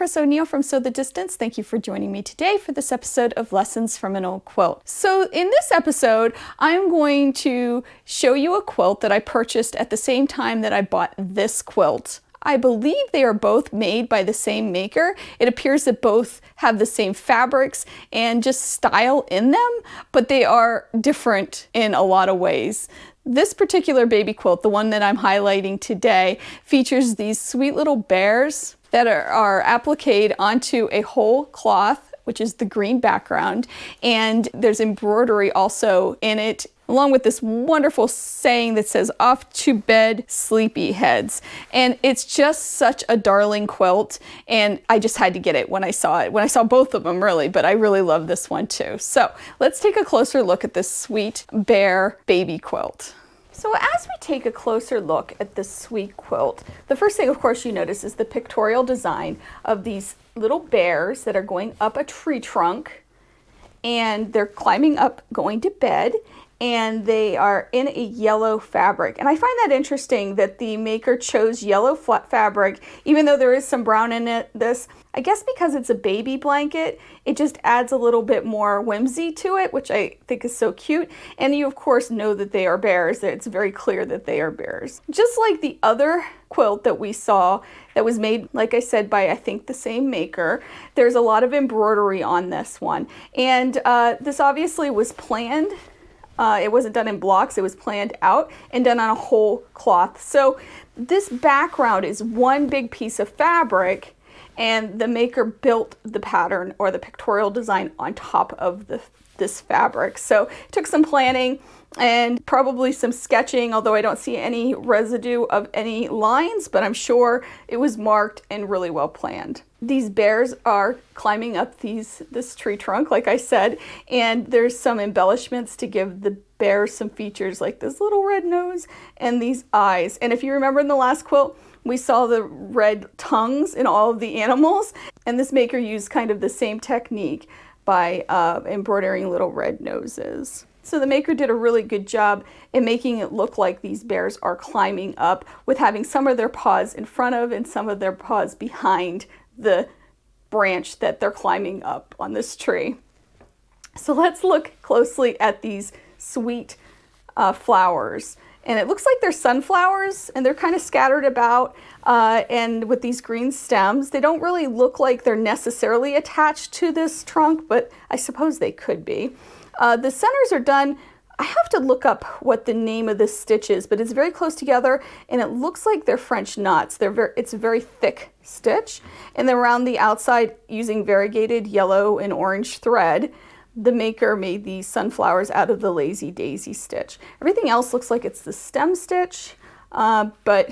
Chris O'Neill from Sew the Distance. Thank you for joining me today for this episode of Lessons from an Old Quilt. So in this episode, I'm going to show you a quilt that I purchased at the same time that I bought this quilt. I believe they are both made by the same maker. It appears that both have the same fabrics and just style in them, but they are different in a lot of ways. This particular baby quilt, the one that I'm highlighting today, features these sweet little bears that are appliqued onto a whole cloth, which is the green background, and there's embroidery also in it, along with this wonderful saying that says, "Off to bed, sleepy heads." And it's just such a darling quilt, and I just had to get it when I saw it. When I saw both of them, really, but I really love this one too. So let's take a closer look at this sweet bear baby quilt. So as we take a closer look at this sweet quilt, the first thing, of course, you notice is the pictorial design of these little bears that are going up a tree trunk, and they're climbing up, going to bed, and they are in a yellow fabric. And I find that interesting that the maker chose yellow flat fabric, even though there is some brown in it. I guess because it's a baby blanket, it just adds a little bit more whimsy to it, which I think is so cute. And you of course know that they are bears. It's very clear that they are bears. Just like the other quilt that we saw that was made, like I said, by I think the same maker, there's a lot of embroidery on this one. And this obviously was planned. It wasn't done in blocks, it was planned out and done on a whole cloth. So this background is one big piece of fabric, and the maker built the pattern or the pictorial design on top of this fabric. So it took some planning and probably some sketching, although I don't see any residue of any lines, but I'm sure it was marked and really well planned. These bears are climbing up this tree trunk, like I said, and there's some embellishments to give the bears some features like this little red nose and these eyes. And if you remember in the last quilt, we saw the red tongues in all of the animals, and this maker used kind of the same technique by embroidering little red noses. So the maker did a really good job in making it look like these bears are climbing up, with having some of their paws in front of and some of their paws behind the branch that they're climbing up on this tree. So let's look closely at these sweet flowers. And it looks like they're sunflowers, and they're kind of scattered about, and with these green stems. They don't really look like they're necessarily attached to this trunk, but I suppose they could be. The centers are done. I have to look up what the name of this stitch is, but it's very close together, and it looks like they're French knots. It's a very thick stitch, and then around the outside, using variegated yellow and orange thread, the maker made these sunflowers out of the Lazy Daisy stitch. Everything else looks like it's the stem stitch, but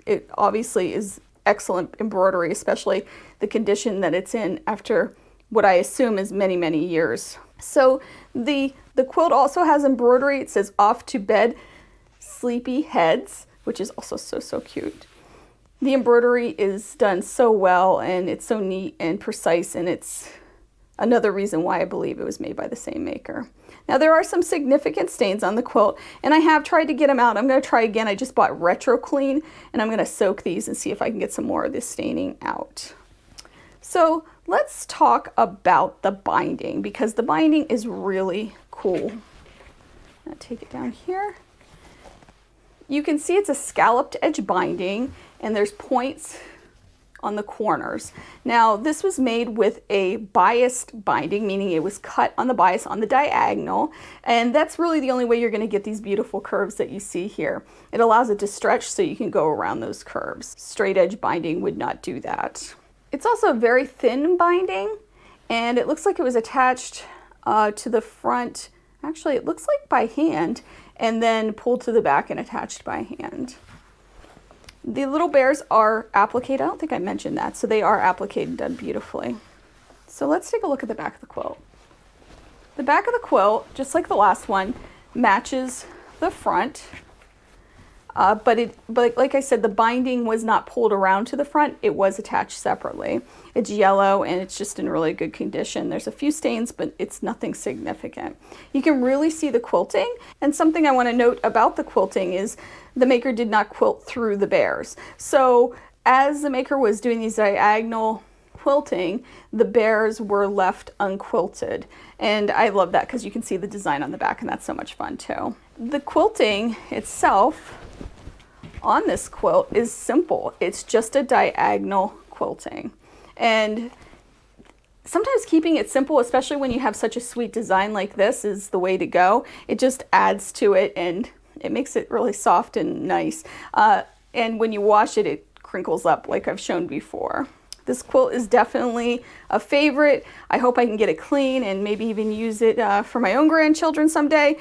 it obviously is excellent embroidery, especially the condition that it's in after what I assume is many, many years. So the quilt also has embroidery. It says "Off to bed, sleepy heads," which is also so cute. The embroidery is done so well, and it's so neat and precise, and it's another reason why I believe it was made by the same maker. Now there are some significant stains on the quilt, and I have tried to get them out. I'm going to try again. I just bought Retro Clean, and I'm going to soak these and see if I can get some more of this staining out. So let's talk about the binding, because the binding is really cool. I'll take it down here. You can see it's a scalloped edge binding, and there's points on the corners. Now this was made with a biased binding, meaning it was cut on the bias on the diagonal, and that's really the only way you're going to get these beautiful curves that you see here. It allows it to stretch so you can go around those curves. Straight edge binding would not do that. It's also a very thin binding, and it looks like it was attached to the front. Actually, it looks like by hand, and then pulled to the back and attached by hand. The little bears are appliqued. I don't think I mentioned that. So they are appliqued and done beautifully. So let's take a look at the back of the quilt. The back of the quilt, just like the last one, matches the front. But like I said, the binding was not pulled around to the front. It was attached separately. It's yellow, and it's just in really good condition. There's a few stains, but it's nothing significant. You can really see the quilting. And something I want to note about the quilting is the maker did not quilt through the bears. So as the maker was doing these diagonal quilting, the bears were left unquilted. And I love that because you can see the design on the back, and that's so much fun too. The quilting itself on this quilt is simple. It's just a diagonal quilting. And sometimes keeping it simple, especially when you have such a sweet design like this, is the way to go. It just adds to it and it makes it really soft and nice. And when you wash it, it crinkles up like I've shown before. This quilt is definitely a favorite. I hope I can get it clean and maybe even use it for my own grandchildren someday.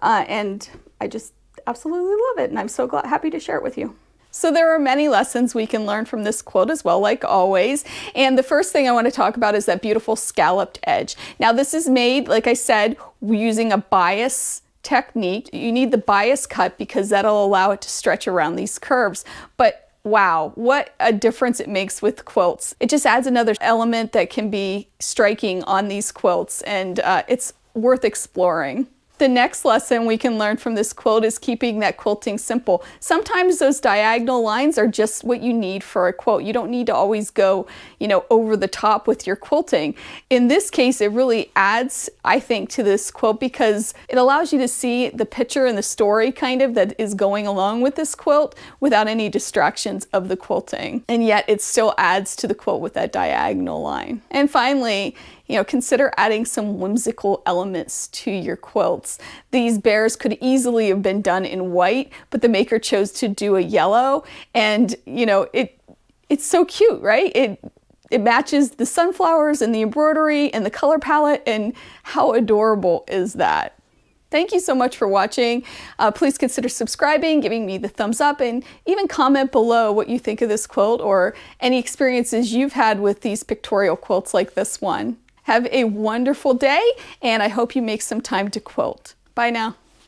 And I just absolutely love it, and I'm so happy to share it with you. So there are many lessons we can learn from this quilt as well, like always. And the first thing I want to talk about is that beautiful scalloped edge. Now this is made, like I said, using a bias technique. You need the bias cut because that'll allow it to stretch around these curves. But wow, what a difference it makes with quilts. It just adds another element that can be striking on these quilts, and it's worth exploring. The next lesson we can learn from this quilt is keeping that quilting simple. Sometimes those diagonal lines are just what you need for a quilt. You don't need to always go, over the top with your quilting. In this case, it really adds, I think, to this quilt because it allows you to see the picture and the story kind of that is going along with this quilt without any distractions of the quilting. And yet it still adds to the quilt with that diagonal line. And finally, consider adding some whimsical elements to your quilts. These bears could easily have been done in white, but the maker chose to do a yellow, and it's so cute, right? It matches the sunflowers and the embroidery and the color palette, and how adorable is that? Thank you so much for watching. Please consider subscribing, giving me the thumbs up, and even comment below what you think of this quilt or any experiences you've had with these pictorial quilts like this one. Have a wonderful day, and I hope you make some time to quilt. Bye now.